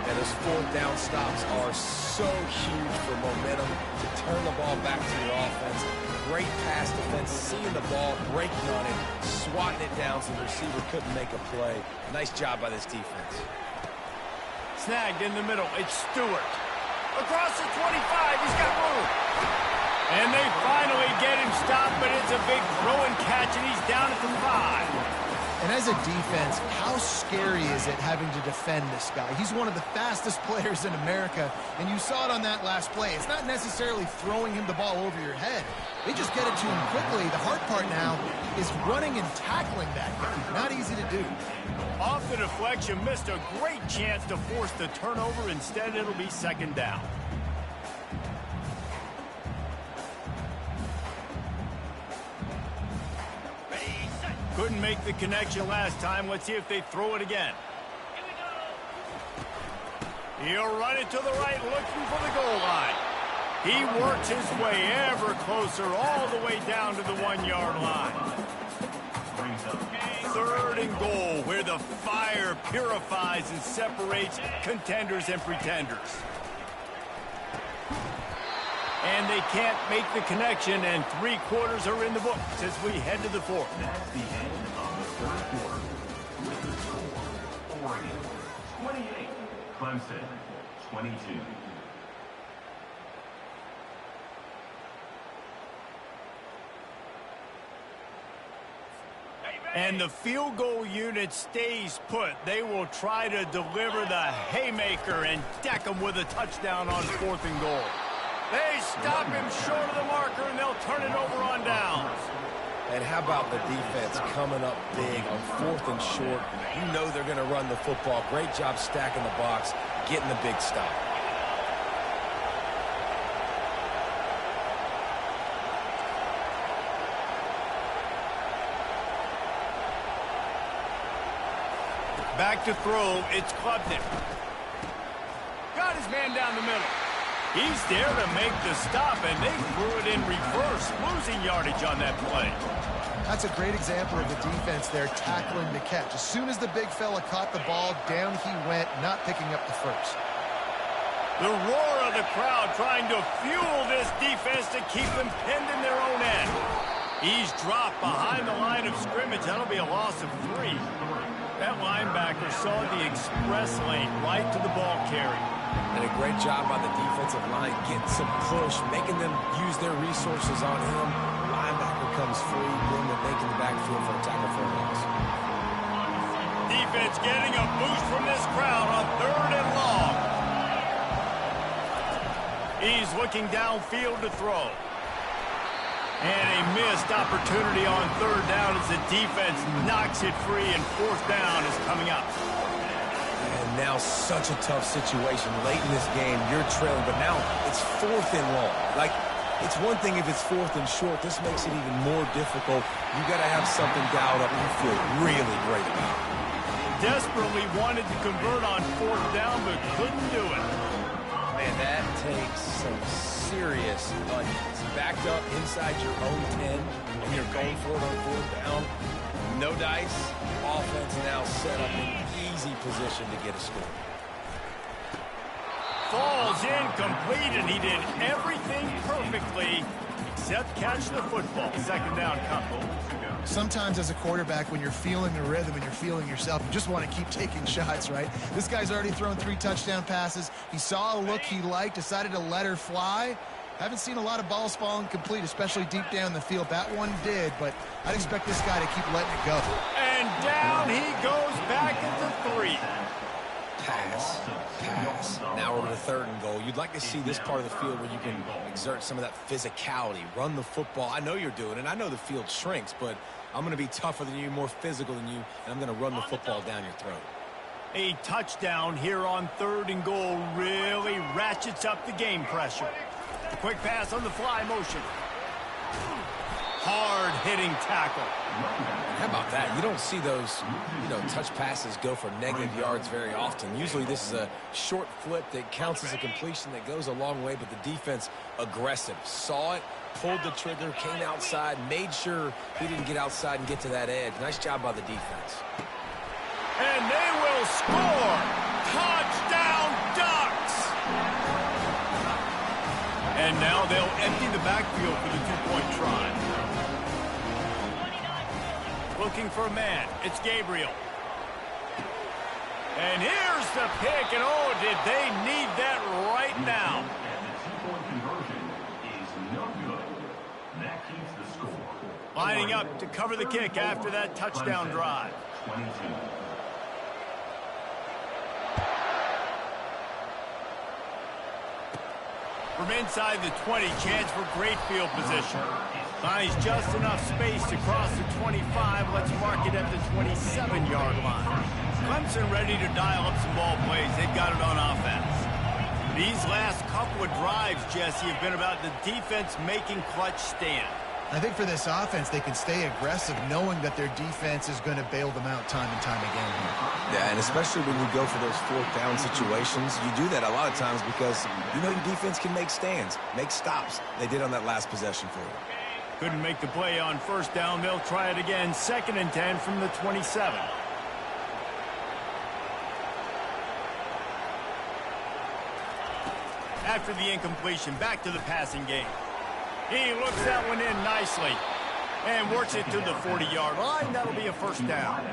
And those 4th down stops are so huge for momentum to turn the ball back to your offense. Great pass defense, seeing the ball, breaking on it, swatting it down so the receiver couldn't make a play. Nice job by this defense. Snagged in the middle. It's Stewart. Across the 25. He's got room. And they finally get him stopped, but it's a big throw and catch, and he's down at the 5. And as a defense, how scary is it having to defend this guy? He's one of the fastest players in America, and you saw it on that last play. It's not necessarily throwing him the ball over your head. They just get it to him quickly. The hard part now is running and tackling that guy. Not easy to do. Off the deflection, missed a great chance to force the turnover. Instead, it'll be 2nd down. Couldn't make the connection last time. Let's see if they throw it again. He'll run it to the right, looking for the goal line. He works his way ever closer, all the way down to the 1-yard line. 3rd and goal, where the fire purifies and separates contenders and pretenders. And they can't make the connection, and 3 quarters are in the books as we head to the 4th. That's the end of the 3rd quarter. With the score, Oregon 28, Clemson 22. And the field goal unit stays put. They will try to deliver the haymaker and deck them with a touchdown on 4th and goal. They stop him short of the marker, and they'll turn it over on downs. And how about the defense coming up big on 4th and short? You know they're going to run the football. Great job stacking the box, getting the big stop. Back to throw, it's Clemson. Got his man down the middle. He's there to make the stop, and they threw it in reverse, losing yardage on that play. That's a great example of the defense there tackling the catch. As soon as the big fella caught the ball, down he went, not picking up the first. The roar of the crowd trying to fuel this defense to keep them pinned in their own end. He's dropped behind the line of scrimmage. That'll be a loss of 3. That linebacker saw the express lane right to the ball carrier. And a great job by the defensive line getting some push, making them use their resources on him. Linebacker comes free, then they're making the backfield for a tackle for a loss. Defense getting a boost from this crowd on 3rd and long. He's looking downfield to throw. And a missed opportunity on 3rd down as the defense knocks it free, and 4th down is coming up. And now such a tough situation. Late in this game, you're trailing, but now it's 4th and long. Like, it's one thing if it's 4th and short. This makes it even more difficult. You got to have something dialed up you feel really great about. Desperately wanted to convert on 4th down, but couldn't do it. Man, that takes some serious onions. Backed up inside your own 10, and you're going for it on 4th down. No dice. Offense now set up in easy position to get a score. Falls incomplete, and he did everything perfectly except catch the football. 2nd down, couple. Sometimes as a quarterback, when you're feeling the rhythm and you're feeling yourself, you just want to keep taking shots, right? This guy's already thrown 3 touchdown passes. He saw a look he liked, decided to let her fly. Haven't seen a lot of balls falling complete, especially deep down the field. That one did, but I'd expect this guy to keep letting it go. And down he goes back at the 3. Pass. Now we're to 3rd and goal. You'd like to see this part of the field where you can exert some of that physicality, run the football. I know you're doing it. I know the field shrinks, but I'm going to be tougher than you, more physical than you, and I'm going to run the football down your throat. A touchdown here on 3rd and goal really ratchets up the game pressure. A quick pass on the fly motion. Hard-hitting tackle. How about that? You don't see those, touch passes go for negative yards very often. Usually this is a short flip that counts as a completion that goes a long way, but the defense aggressive. Saw it, pulled the trigger, came outside, made sure he didn't get outside and get to that edge. Nice job by the defense. And they will score! Touchdown Ducks! And now they'll empty the backfield for the 2-point try. Looking for a man. It's Gabriel. And here's the pick, and oh, did they need that right now. And the 2-point conversion is no good. That keeps the score. Lining up to cover the kick after that touchdown drive. 22. From inside the 20, chance for great field position. Finds just enough space to cross the 25. Let's mark it at the 27-yard line. Clemson ready to dial up some ball plays. They've got it on offense. These last couple of drives, Jesse, have been about the defense making clutch stand. I think for this offense, they can stay aggressive knowing that their defense is going to bail them out time and time again. Yeah, and especially when you go for those 4th down situations, you do that a lot of times because your defense can make stands, make stops. They did on that last possession for you. Couldn't make the play on 1st down. They'll try it again. 2nd and 10 from the 27. After the incompletion, back to the passing game. He looks that one in nicely and works it to the 40-yard line. That'll be a 1st down.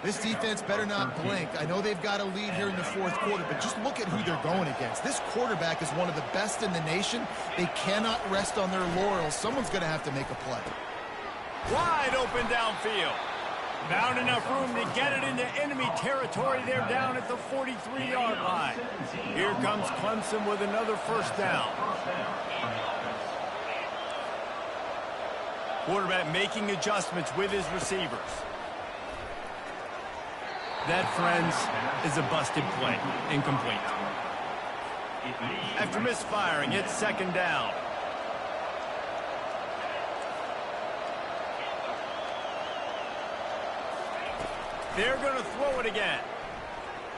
This defense better not blink. I know they've got a lead here in the 4th quarter, but just look at who they're going against. This quarterback is one of the best in the nation. They cannot rest on their laurels. Someone's going to have to make a play. Wide open downfield. Found enough room to get it into enemy territory. They're down at the 43-yard line. Here comes Clemson with another 1st down. Quarterback making adjustments with his receivers. That, friends, is a busted play. Incomplete. After misfiring, it's 2nd down. They're going to throw it again.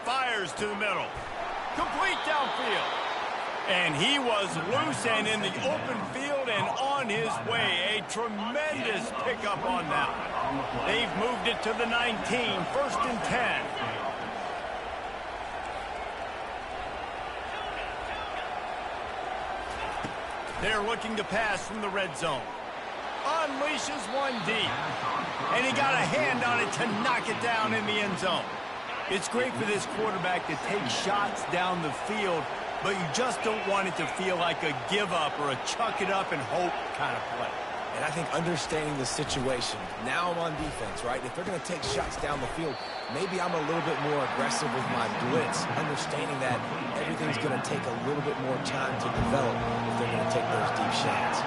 Fires to the middle. Complete downfield. And he was loose and in the open field and on his way. A tremendous pickup on that one. They've moved it to the 19, 1st and 10. They're looking to pass from the red zone. Unleashes one deep. And he got a hand on it to knock it down in the end zone. It's great for this quarterback to take shots down the field, but you just don't want it to feel like a give-up or a chuck-it-up and hope kind of play. And I think understanding the situation, now I'm on defense, right? If they're going to take shots down the field, maybe I'm a little bit more aggressive with my blitz, understanding that everything's going to take a little bit more time to develop if they're going to take those deep shots.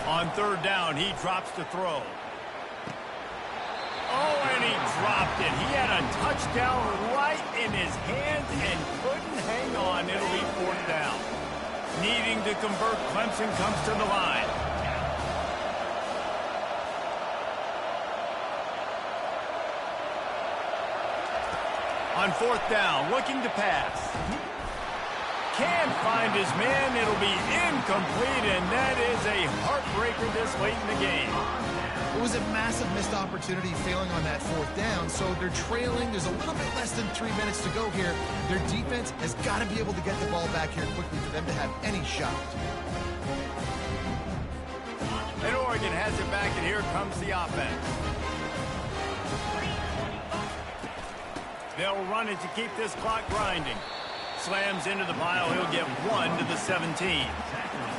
On 3rd down, he drops to throw. Oh, and he dropped it. He had a touchdown right in his hands and couldn't hang on. It'll be fourth down. Needing to convert, Clemson comes to the line. On fourth down, looking to pass. Can't find his man. It'll be incomplete, and that is a heartbreaker this late in the game. It was a massive missed opportunity failing on that fourth down, so they're trailing. There's a little bit less than 3 minutes to go here. Their defense has got to be able to get the ball back here quickly for them to have any shot. And Oregon has it back, and here comes the offense. They'll run it to keep this clock grinding. Slams into the pile. He'll get 1 to the 17.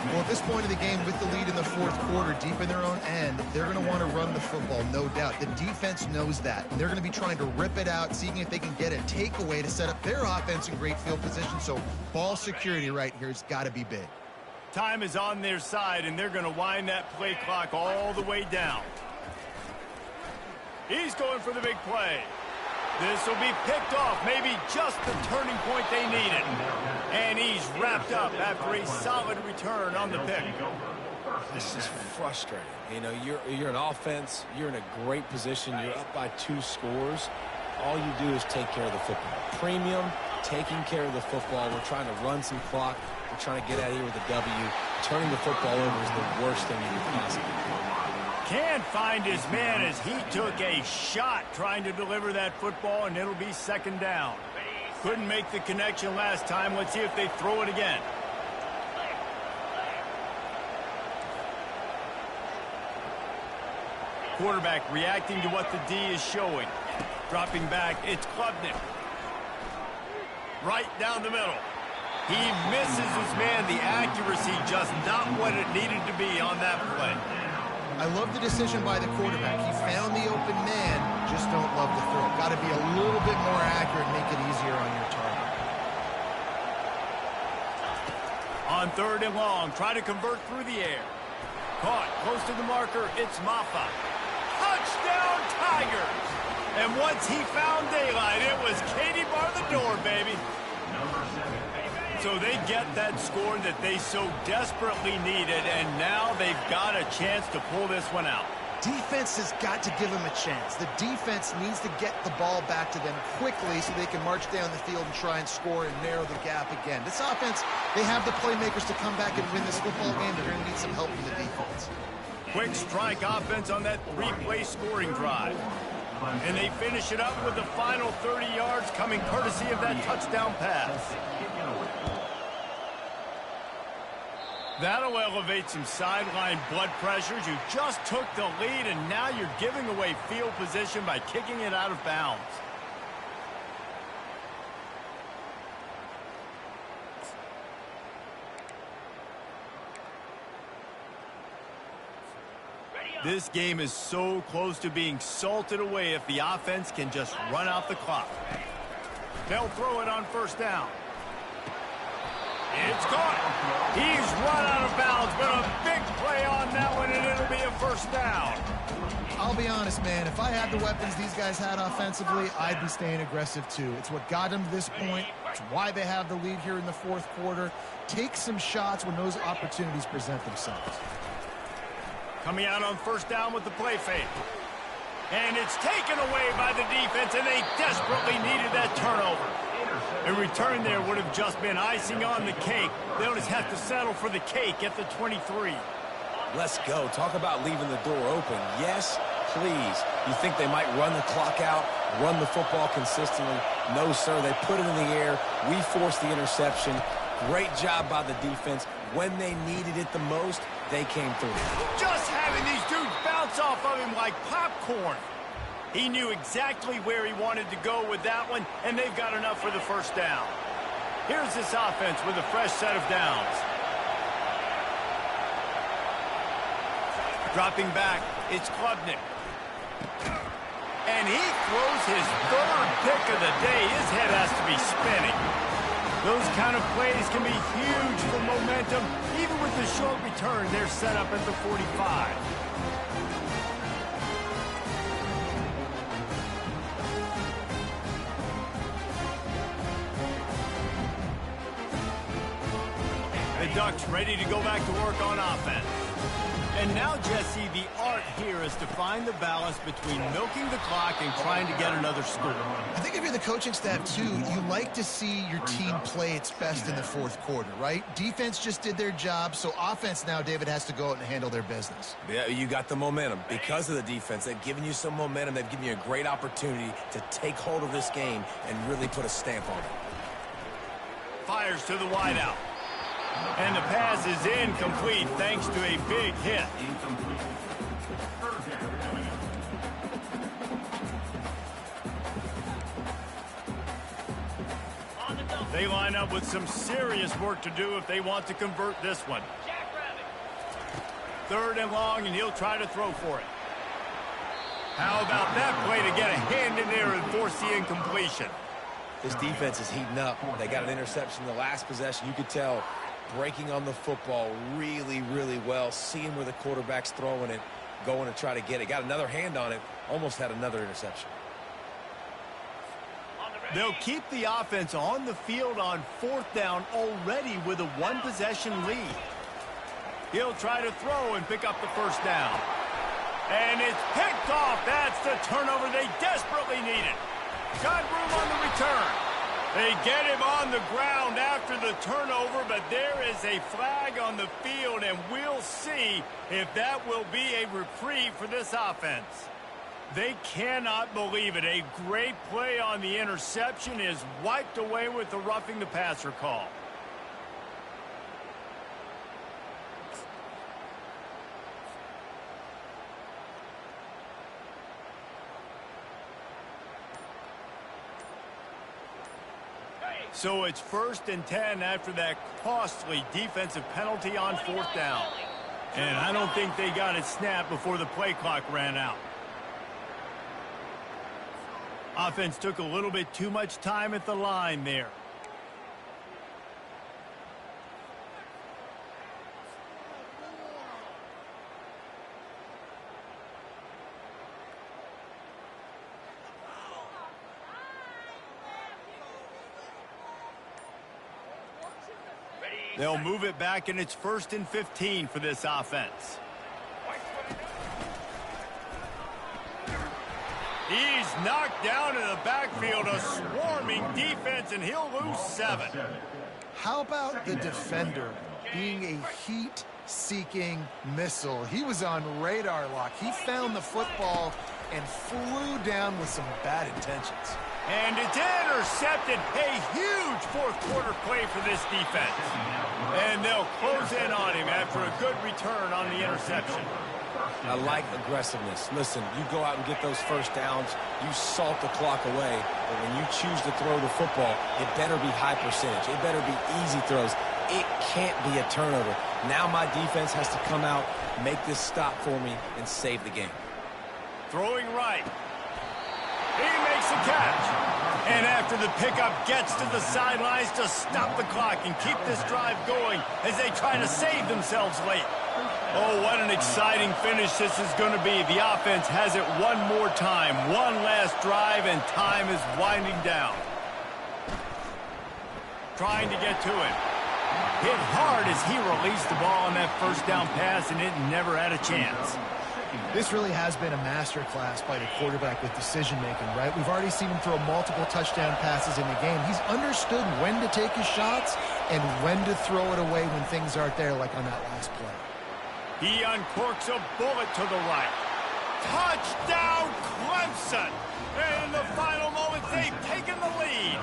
Well, at this point of the game, with the lead in the fourth quarter, deep in their own end, they're going to want to run the football, no doubt. The defense knows that, and they're going to be trying to rip it out, seeing if they can get a takeaway to set up their offense in great field position. So ball security right here has got to be big. Time is on their side, and they're going to wind that play clock all the way down. He's going for the big play. This will be picked off, maybe just the turning point they needed. And he's wrapped up after a solid return on the pick. This is frustrating. You know, you're an offense. You're in a great position. You're up by 2 scores. All you do is take care of the football. Premium, taking care of the football. We're trying to run some clock. We're trying to get out of here with a W. Turning the football over is the worst thing you could possibly do. Can't find his man as he took a shot trying to deliver that football, and it'll be second down. Couldn't make the connection last time. Let's see if they throw it again. Quarterback reacting to what the D is showing. Dropping back, it's Klubnik. Right down the middle. He misses his man. The accuracy just not what it needed to be on that play. I love the decision by the quarterback. He found the open man, just don't love the throw. Got to be a little bit more accurate, make it easier on your target. On third and long, try to convert through the air. Caught close to the marker, it's Maffa. Touchdown Tigers! And once he found daylight, it was Katie bar the door, baby. So they get that score that they so desperately needed, and now they've got a chance to pull this one out. Defense has got to give them a chance. The defense needs to get the ball back to them quickly so they can march down the field and try and score and narrow the gap again. This offense, they have the playmakers to come back and win this football game. They're going to need some help from the defense. Quick strike offense on that 3-play scoring drive. And they finish it up with the final 30 yards coming courtesy of that touchdown pass. That'll elevate some sideline blood pressures. You just took the lead, and now you're giving away field position by kicking it out of bounds. This game is so close to being salted away if the offense can just run out the clock. They'll throw it on first down. It's caught. He's run out of bounds, but a big play on that one, and it'll be a first down. I'll be honest, man. If I had the weapons these guys had offensively, I'd be staying aggressive too. It's what got them to this point. It's why they have the lead here in the fourth quarter. Take some shots when those opportunities present themselves. Coming out on first down with the play fake. And it's taken away by the defense, and they desperately needed that turnover. A return there would have just been icing on the cake. They'll just have to settle for the cake at the 23. Let's go. Talk about leaving the door open. Yes, please. You think they might run the clock out, run the football consistently? No, sir. They put it in the air. We forced the interception. Great job by the defense. When they needed it the most, they came through. Just having these dudes bounce off of him like popcorn. He knew exactly where he wanted to go with that one, and they've got enough for the first down. Here's this offense with a fresh set of downs. Dropping back, it's Klubnik. And he throws his third pick of the day. His head has to be spinning. Those kind of plays can be huge for momentum. Even with the short return, they're set up at the 45. Ducks ready to go back to work on offense. And now, Jesse, the art here is to find the balance between milking the clock and trying to get another score. I think if you're the coaching staff, too, you like to see your team play its best in the fourth quarter, right? Defense just did their job, so offense now, David, has to go out and handle their business. Yeah, you got the momentum. Because of the defense, they've given you some momentum. They've given you a great opportunity to take hold of this game and really put a stamp on it. Fires to the wideout. And the pass is incomplete thanks to a big hit. They line up with some serious work to do if they want to convert this one. 3rd and long, and he'll try to throw for it. How about that play to get a hand in there and force the incompletion? This defense is heating up. They got an interception in the last possession. You could tell breaking on the football really, really well, seeing where the quarterback's throwing it, going to try to get it. Got another hand on it, almost had another interception. They'll keep the offense on the field on 4th down already with a 1-possession lead. He'll try to throw and pick up the 1st down. And it's picked off. That's the turnover they desperately needed. Got room on the return. They get him on the ground after the turnover, but there is a flag on the field, and we'll see if that will be a reprieve for this offense. They cannot believe it. A great play on the interception is wiped away with the roughing the passer call. So it's 1st and 10 after that costly defensive penalty on 4th down. And I don't think they got it snapped before the play clock ran out. Offense took a little bit too much time at the line there. They'll move it back, and it's 1st and 15 for this offense. He's knocked down in the backfield, a swarming defense, and he'll lose 7. How about the defender being a heat-seeking missile? He was on radar lock. He found the football and flew down with some bad intentions. And it's intercepted. A huge 4th quarter play for this defense. And they'll close in on him after a good return on the interception. I like aggressiveness. Listen, you go out and get those 1st downs, you salt the clock away, but when you choose to throw the football, it better be high percentage. It better be easy throws. It can't be a turnover. Now my defense has to come out, make this stop for me, and save the game. Throwing right. He makes a catch. And after the pickup, gets to the sidelines to stop the clock and keep this drive going as they try to save themselves late. Oh, what an exciting finish this is going to be. The offense has it one more time. One last drive, and time is winding down. Trying to get to it. Hit hard as he released the ball on that 1st down pass, and it never had a chance. This really has been a masterclass by the quarterback with decision-making, right? We've already seen him throw multiple touchdown passes in the game. He's understood when to take his shots and when to throw it away when things aren't there, like on that last play. He uncorks a bullet to the right. Touchdown, Clemson! And in the final moments, they've taken the lead.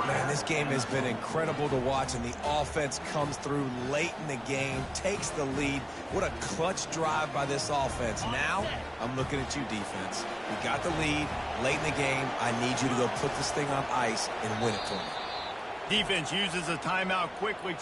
Man, this game has been incredible to watch, and the offense comes through late in the game, takes the lead. What a clutch drive by this offense. Now, I'm looking at you, defense. We got the lead late in the game. I need you to go put this thing on ice and win it for me. Defense uses a timeout quickly.